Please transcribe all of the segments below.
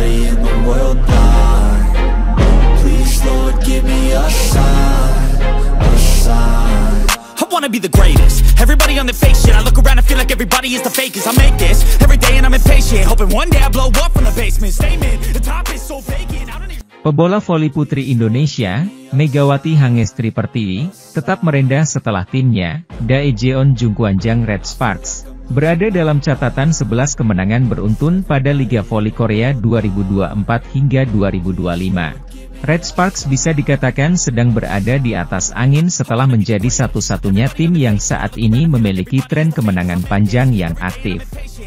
everybody in the world blind. Please Lord give me a sign, a sign. I wanna be the greatest. Everybody on the fake shit. I look around and feel like everybody is the fakest. I make this every day and I'm impatient, hoping one day I blow up from the basement. Statement, the top is so vacant. I don't even... Pebola voli putri Indonesia, Megawati Hangestri Pertiwi, tetap merendah setelah timnya, Daejeon Jungkwanjang Red Sparks, berada dalam catatan 11 kemenangan beruntun pada Liga Voli Korea 2024 hingga 2025. Red Sparks bisa dikatakan sedang berada di atas angin setelah menjadi satu-satunya tim yang saat ini memiliki tren kemenangan panjang yang aktif.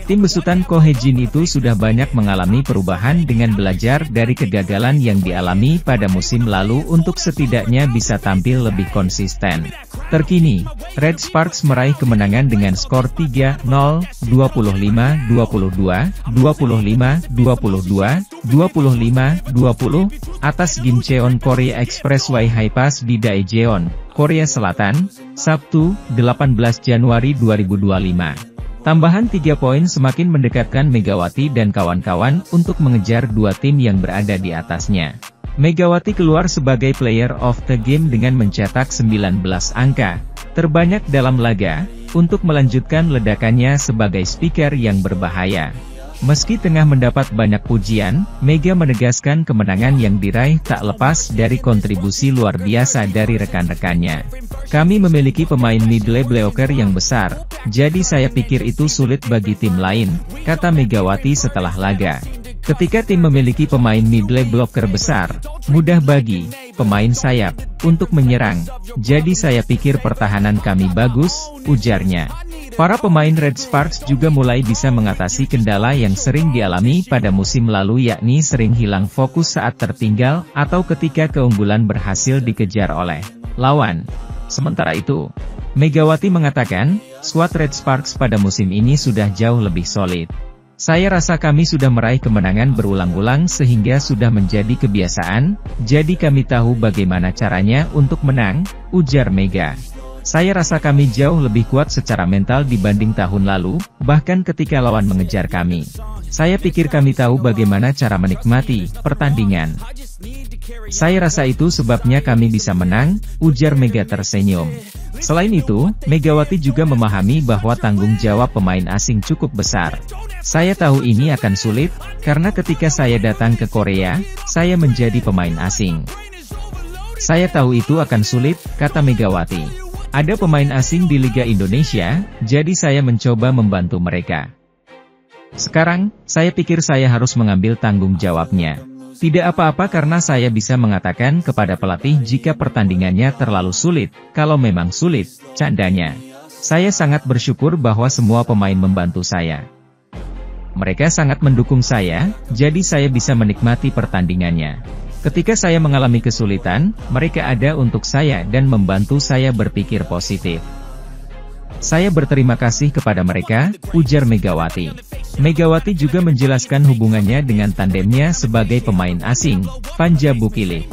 Tim besutan Ko Hye-jin itu sudah banyak mengalami perubahan dengan belajar dari kegagalan yang dialami pada musim lalu untuk setidaknya bisa tampil lebih konsisten. Terkini, Red Sparks meraih kemenangan dengan skor 3-0, 25-22, 25-22, 25-20 atas Gimcheon Korea Expressway Highpass di Daejeon, Korea Selatan, Sabtu, 18 Januari 2025. Tambahan 3 poin semakin mendekatkan Megawati dan kawan-kawan untuk mengejar dua tim yang berada di atasnya. Megawati keluar sebagai player of the game dengan mencetak 19 angka, terbanyak dalam laga, untuk melanjutkan ledakannya sebagai speaker yang berbahaya. Meski tengah mendapat banyak pujian, Mega menegaskan kemenangan yang diraih tak lepas dari kontribusi luar biasa dari rekan-rekannya. Kami memiliki pemain middle blocker yang besar, jadi saya pikir itu sulit bagi tim lain, kata Megawati setelah laga. Ketika tim memiliki pemain middle blocker besar, mudah bagi pemain sayap untuk menyerang, jadi saya pikir pertahanan kami bagus, ujarnya. Para pemain Red Sparks juga mulai bisa mengatasi kendala yang sering dialami pada musim lalu, yakni sering hilang fokus saat tertinggal atau ketika keunggulan berhasil dikejar oleh lawan. Sementara itu, Megawati mengatakan, skuad Red Sparks pada musim ini sudah jauh lebih solid. Saya rasa kami sudah meraih kemenangan berulang-ulang sehingga sudah menjadi kebiasaan, jadi kami tahu bagaimana caranya untuk menang, ujar Mega. Saya rasa kami jauh lebih kuat secara mental dibanding tahun lalu, bahkan ketika lawan mengejar kami. Saya pikir kami tahu bagaimana cara menikmati pertandingan. Saya rasa itu sebabnya kami bisa menang, ujar Mega tersenyum. Selain itu, Megawati juga memahami bahwa tanggung jawab pemain asing cukup besar. Saya tahu ini akan sulit, karena ketika saya datang ke Korea, saya menjadi pemain asing. Saya tahu itu akan sulit, kata Megawati. Ada pemain asing di Liga Indonesia, jadi saya mencoba membantu mereka. Sekarang, saya pikir saya harus mengambil tanggung jawabnya. Tidak apa-apa karena saya bisa mengatakan kepada pelatih jika pertandingannya terlalu sulit, kalau memang sulit, candanya. Saya sangat bersyukur bahwa semua pemain membantu saya. Mereka sangat mendukung saya, jadi saya bisa menikmati pertandingannya. Ketika saya mengalami kesulitan, mereka ada untuk saya dan membantu saya berpikir positif. Saya berterima kasih kepada mereka, ujar Megawati. Megawati juga menjelaskan hubungannya dengan tandemnya sebagai pemain asing, Fanja Bukilik.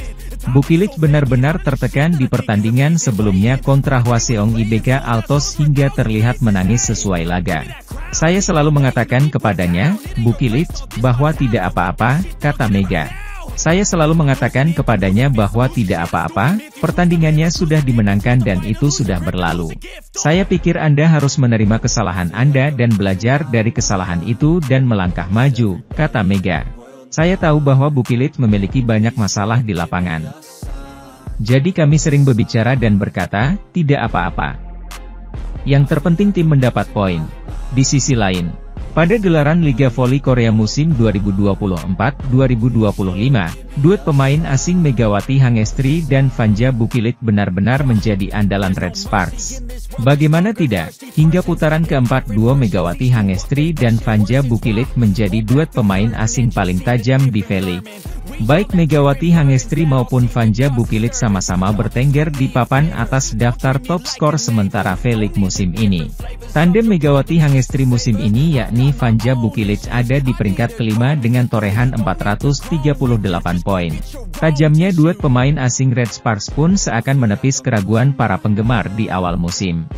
Bukilik benar-benar tertekan di pertandingan sebelumnya kontra Hwaseong IBK Altos hingga terlihat menangis sesuai laga. Saya selalu mengatakan kepadanya, Bukilik, bahwa tidak apa-apa, kata Mega. Saya selalu mengatakan kepadanya bahwa tidak apa-apa, pertandingannya sudah dimenangkan dan itu sudah berlalu. Saya pikir Anda harus menerima kesalahan Anda dan belajar dari kesalahan itu dan melangkah maju, kata Mega. Saya tahu bahwa Bukilit memiliki banyak masalah di lapangan. Jadi kami sering berbicara dan berkata, tidak apa-apa. Yang terpenting tim mendapat poin. Di sisi lain, pada gelaran Liga Voli Korea musim 2024-2025, duet pemain asing Megawati Hangestri dan Fanja Bukilik benar-benar menjadi andalan Red Sparks. Bagaimana tidak, hingga putaran keempat duo Megawati Hangestri dan Fanja Bukilik menjadi duet pemain asing paling tajam di V-League. Baik Megawati Hangestri maupun Fanja Bukilik sama-sama bertengger di papan atas daftar top skor sementara V-League musim ini. Tandem Megawati Hangestri musim ini yakni Fanja Bukilik ada di peringkat kelima dengan torehan 438 poin. Tajamnya duet pemain asing Red Sparks pun seakan menepis keraguan para penggemar di awal musim.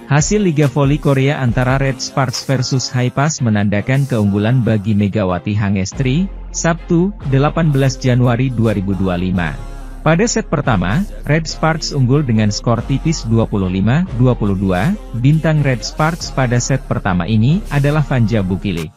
Hasil Liga Voli Korea antara Red Sparks versus Highpass menandakan keunggulan bagi Megawati Hangestri, Sabtu, 18 Januari 2025. Pada set pertama, Red Sparks unggul dengan skor tipis 25-22. Bintang Red Sparks pada set pertama ini adalah Vanja Bukilik.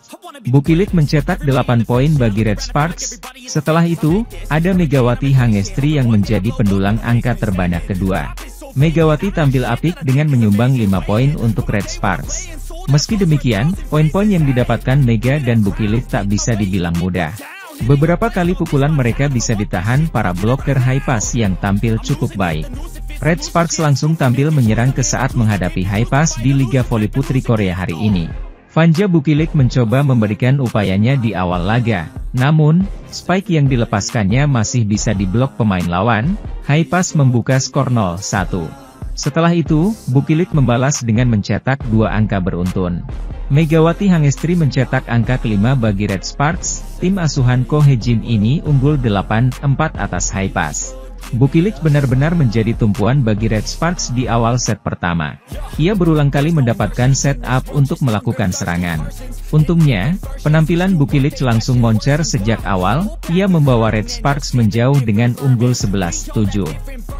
Bukilik mencetak 8 poin bagi Red Sparks. Setelah itu, ada Megawati Hangestri yang menjadi pendulang angka terbanyak kedua. Megawati tampil apik dengan menyumbang 5 poin untuk Red Sparks. Meski demikian, poin-poin yang didapatkan Mega dan Bukilik tak bisa dibilang mudah. Beberapa kali pukulan mereka bisa ditahan para bloker high pass yang tampil cukup baik. Red Sparks langsung tampil menyerang ke saat menghadapi high pass di Liga Voli Putri Korea hari ini. Vanja Bukilik mencoba memberikan upayanya di awal laga, namun, spike yang dilepaskannya masih bisa diblok pemain lawan. High pass membuka skor 0-1. Setelah itu, Bukilik membalas dengan mencetak 2 angka beruntun. Megawati Hangestri mencetak angka kelima bagi Red Sparks. Tim asuhan Ko Hye-jin ini unggul 8-4 atas high pass. Bukilik benar-benar menjadi tumpuan bagi Red Sparks di awal set pertama. Ia berulang kali mendapatkan set up untuk melakukan serangan. Untungnya, penampilan Bukilik langsung moncer sejak awal. Ia membawa Red Sparks menjauh dengan unggul 11-7.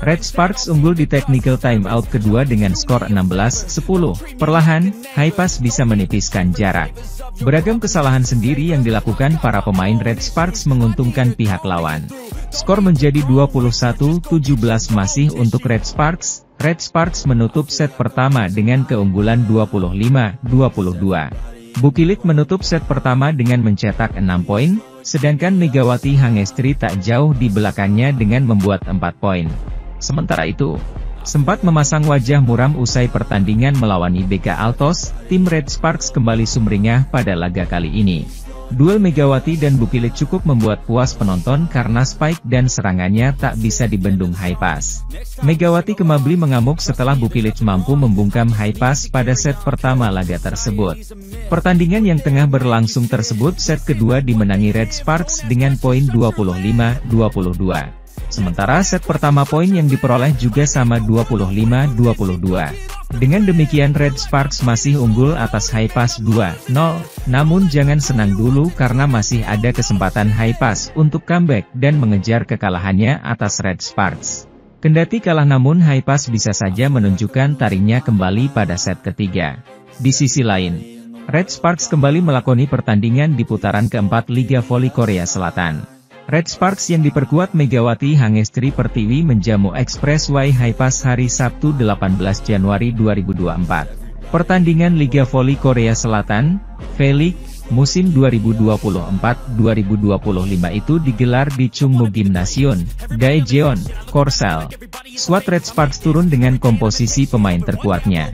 Red Sparks unggul di technical timeout kedua dengan skor 16-10. Perlahan, high pass bisa menipiskan jarak. Beragam kesalahan sendiri yang dilakukan para pemain Red Sparks menguntungkan pihak lawan. Skor menjadi 21-17 masih untuk Red Sparks. Red Sparks menutup set pertama dengan keunggulan 25-22. Bukilik menutup set pertama dengan mencetak 6 poin, sedangkan Megawati Hangestri tak jauh di belakangnya dengan membuat 4 poin. Sementara itu, sempat memasang wajah muram usai pertandingan melawan IBK Altos, tim Red Sparks kembali sumringah pada laga kali ini. Duel Megawati dan Bukilik cukup membuat puas penonton karena spike dan serangannya tak bisa dibendung high pass. Megawati kembali mengamuk setelah Bukilik mampu membungkam high pass pada set pertama laga tersebut. Pertandingan yang tengah berlangsung tersebut set kedua dimenangi Red Sparks dengan poin 25-22. Sementara set pertama poin yang diperoleh juga sama 25-22. Dengan demikian Red Sparks masih unggul atas high pass 2-0, namun jangan senang dulu karena masih ada kesempatan high pass untuk comeback dan mengejar kekalahannya atas Red Sparks. Kendati kalah namun high pass bisa saja menunjukkan taringnya kembali pada set ketiga. Di sisi lain, Red Sparks kembali melakoni pertandingan di putaran keempat Liga Voli Korea Selatan. Red Sparks yang diperkuat Megawati Hangestri Pertiwi menjamu Expressway High Pass hari Sabtu 18 Januari 2024. Pertandingan Liga Voli Korea Selatan, V-League, musim 2024-2025 itu digelar di Chungmu Gymnasium, Daejeon, Korsel. Skuad Red Sparks turun dengan komposisi pemain terkuatnya.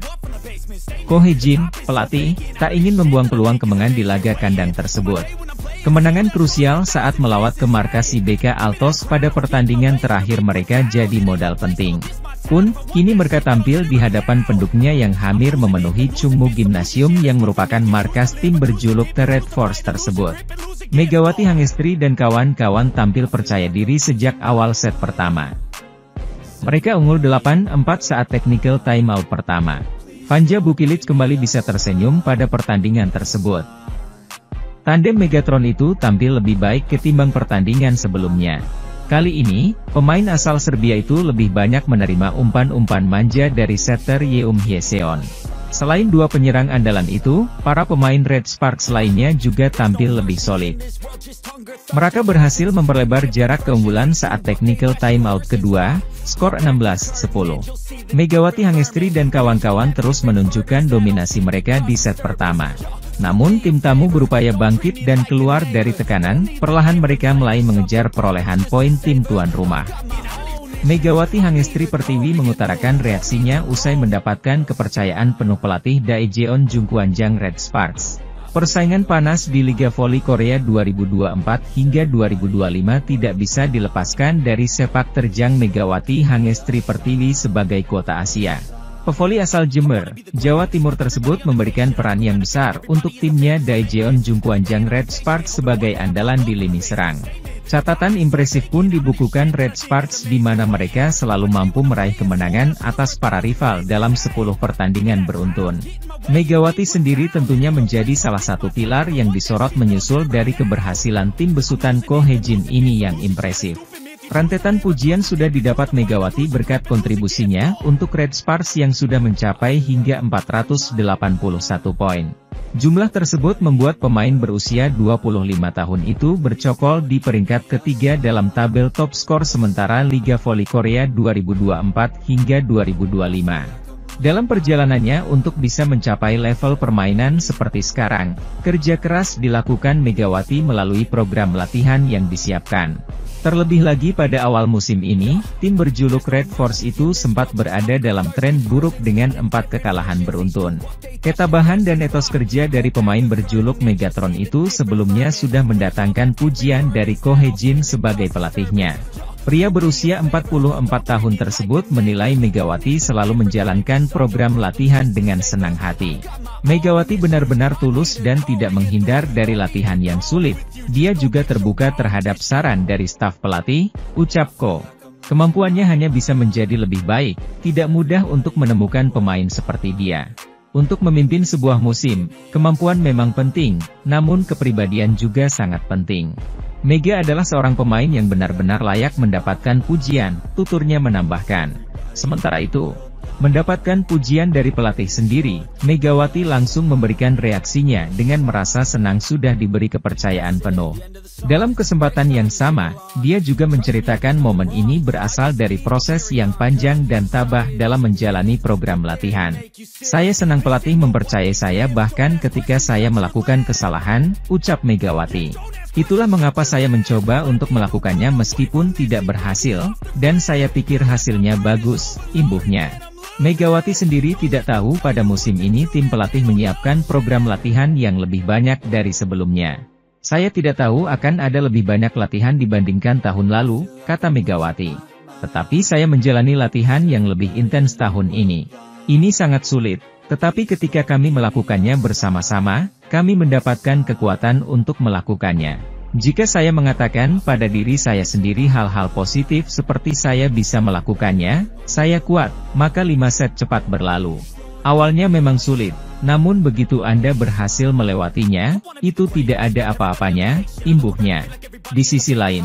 Ko Hye-jin, pelatih, tak ingin membuang peluang kemenangan di laga kandang tersebut. Kemenangan krusial saat melawat ke markas IBK Altos pada pertandingan terakhir mereka jadi modal penting. Pun, kini mereka tampil di hadapan pendukungnya yang hampir memenuhi Chungmu Gymnasium yang merupakan markas tim berjuluk The Red Force tersebut. Megawati Hangestri dan kawan-kawan tampil percaya diri sejak awal set pertama. Mereka unggul 8-4 saat technical timeout pertama. Vanja Bukilik kembali bisa tersenyum pada pertandingan tersebut. Tandem Megatron itu tampil lebih baik ketimbang pertandingan sebelumnya. Kali ini, pemain asal Serbia itu lebih banyak menerima umpan-umpan manja dari setter Yeum Hye-seon. Selain dua penyerang andalan itu, para pemain Red Sparks lainnya juga tampil lebih solid. Mereka berhasil memperlebar jarak keunggulan saat technical timeout kedua, skor 16-10. Megawati Hangestri dan kawan-kawan terus menunjukkan dominasi mereka di set pertama. Namun tim tamu berupaya bangkit dan keluar dari tekanan, perlahan mereka mulai mengejar perolehan poin tim tuan rumah. Megawati Hangestri Pertiwi mengutarakan reaksinya usai mendapatkan kepercayaan penuh pelatih Daejeon Jungkwanjang Red Sparks. Persaingan panas di Liga Voli Korea 2024 hingga 2025 tidak bisa dilepaskan dari sepak terjang Megawati Hangestri Pertiwi sebagai kota Asia. Pevoli asal Jember, Jawa Timur tersebut memberikan peran yang besar untuk timnya Daejeon Jungkwanjang Red Sparks sebagai andalan di lini serang. Catatan impresif pun dibukukan Red Sparks di mana mereka selalu mampu meraih kemenangan atas para rival dalam 10 pertandingan beruntun. Megawati sendiri tentunya menjadi salah satu pilar yang disorot menyusul dari keberhasilan tim besutan Ko Hee-jin ini yang impresif. Rentetan pujian sudah didapat Megawati berkat kontribusinya untuk Red Sparks yang sudah mencapai hingga 481 poin. Jumlah tersebut membuat pemain berusia 25 tahun itu bercokol di peringkat ketiga dalam tabel top skor sementara Liga Voli Korea 2024 hingga 2025. Dalam perjalanannya untuk bisa mencapai level permainan seperti sekarang, kerja keras dilakukan Megawati melalui program latihan yang disiapkan. Terlebih lagi pada awal musim ini, tim berjuluk Red Force itu sempat berada dalam tren buruk dengan 4 kekalahan beruntun. Ketabahan dan etos kerja dari pemain berjuluk Megatron itu sebelumnya sudah mendatangkan pujian dari Ko Hee-jin sebagai pelatihnya. Pria berusia 44 tahun tersebut menilai Megawati selalu menjalankan program latihan dengan senang hati. Megawati benar-benar tulus dan tidak menghindar dari latihan yang sulit. Dia juga terbuka terhadap saran dari staf pelatih, ucap Ko. Kemampuannya hanya bisa menjadi lebih baik, tidak mudah untuk menemukan pemain seperti dia. Untuk memimpin sebuah musim, kemampuan memang penting, namun kepribadian juga sangat penting. Mega adalah seorang pemain yang benar-benar layak mendapatkan pujian, tuturnya menambahkan. Sementara itu, mendapatkan pujian dari pelatih sendiri, Megawati langsung memberikan reaksinya dengan merasa senang sudah diberi kepercayaan penuh. Dalam kesempatan yang sama, dia juga menceritakan momen ini berasal dari proses yang panjang dan tabah dalam menjalani program latihan. Saya senang pelatih mempercayai saya bahkan ketika saya melakukan kesalahan, ucap Megawati. Itulah mengapa saya mencoba untuk melakukannya meskipun tidak berhasil, dan saya pikir hasilnya bagus, imbuhnya. Megawati sendiri tidak tahu pada musim ini tim pelatih menyiapkan program latihan yang lebih banyak dari sebelumnya. Saya tidak tahu akan ada lebih banyak latihan dibandingkan tahun lalu, kata Megawati. Tetapi saya menjalani latihan yang lebih intens tahun ini. Ini sangat sulit, tetapi ketika kami melakukannya bersama-sama, kami mendapatkan kekuatan untuk melakukannya. Jika saya mengatakan pada diri saya sendiri hal-hal positif seperti saya bisa melakukannya, saya kuat, maka 5 set cepat berlalu. Awalnya memang sulit, namun begitu Anda berhasil melewatinya, itu tidak ada apa-apanya, imbuhnya. Di sisi lain,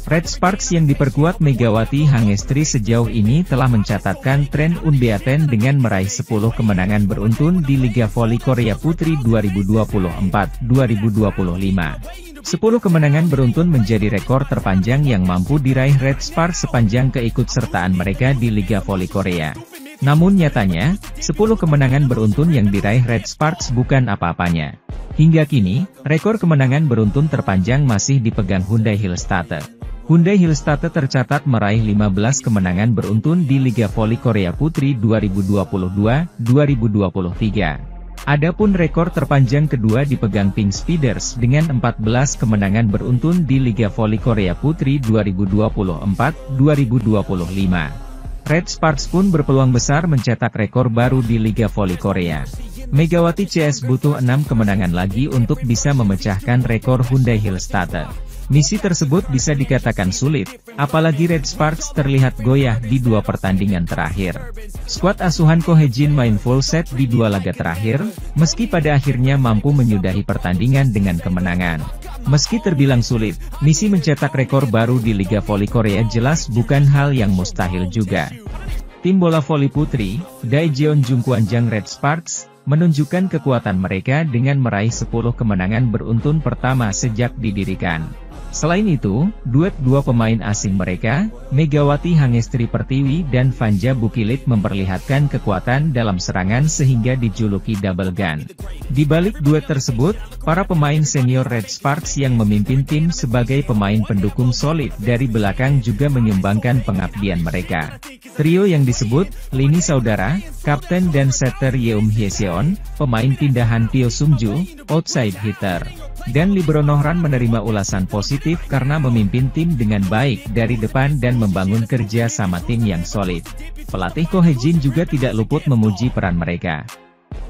Red Sparks yang diperkuat Megawati Hangestri sejauh ini telah mencatatkan tren unbeaten dengan meraih 10 kemenangan beruntun di Liga Voli Korea Putri 2024-2025. 10 kemenangan beruntun menjadi rekor terpanjang yang mampu diraih Red Sparks sepanjang keikutsertaan mereka di Liga Voli Korea. Namun nyatanya, 10 kemenangan beruntun yang diraih Red Sparks bukan apa-apanya. Hingga kini, rekor kemenangan beruntun terpanjang masih dipegang Hyundai Hillstatte. Hyundai Hillstatte tercatat meraih 15 kemenangan beruntun di Liga Voli Korea Putri 2022-2023. Adapun rekor terpanjang kedua dipegang Pink Speeders dengan 14 kemenangan beruntun di Liga Voli Korea Putri 2024-2025. Red Sparks pun berpeluang besar mencetak rekor baru di Liga Voli Korea. Megawati CS butuh 6 kemenangan lagi untuk bisa memecahkan rekor Hyundai Hillstatte. Misi tersebut bisa dikatakan sulit, apalagi Red Sparks terlihat goyah di 2 pertandingan terakhir. Skuad asuhan Ko Hee-jin main full set di 2 laga terakhir, meski pada akhirnya mampu menyudahi pertandingan dengan kemenangan. Meski terbilang sulit, misi mencetak rekor baru di Liga Voli Korea jelas bukan hal yang mustahil juga. Tim bola voli putri, Daejeon Jungkwanjang Red Sparks, menunjukkan kekuatan mereka dengan meraih 10 kemenangan beruntun pertama sejak didirikan. Selain itu, duet 2 pemain asing mereka, Megawati Hangestri Pertiwi dan Vanja Bukilit memperlihatkan kekuatan dalam serangan sehingga dijuluki Double Gun. Di balik duet tersebut, para pemain senior Red Sparks yang memimpin tim sebagai pemain pendukung solid dari belakang juga menyumbangkan pengabdian mereka. Trio yang disebut, lini saudara, kapten dan setter Yeum Hyeseon, pemain pindahan Pyo Sungju, outside hitter, dan libero Nohran menerima ulasan positif karena memimpin tim dengan baik dari depan dan membangun kerja sama tim yang solid. Pelatih Ko Hee-jin juga tidak luput memuji peran mereka.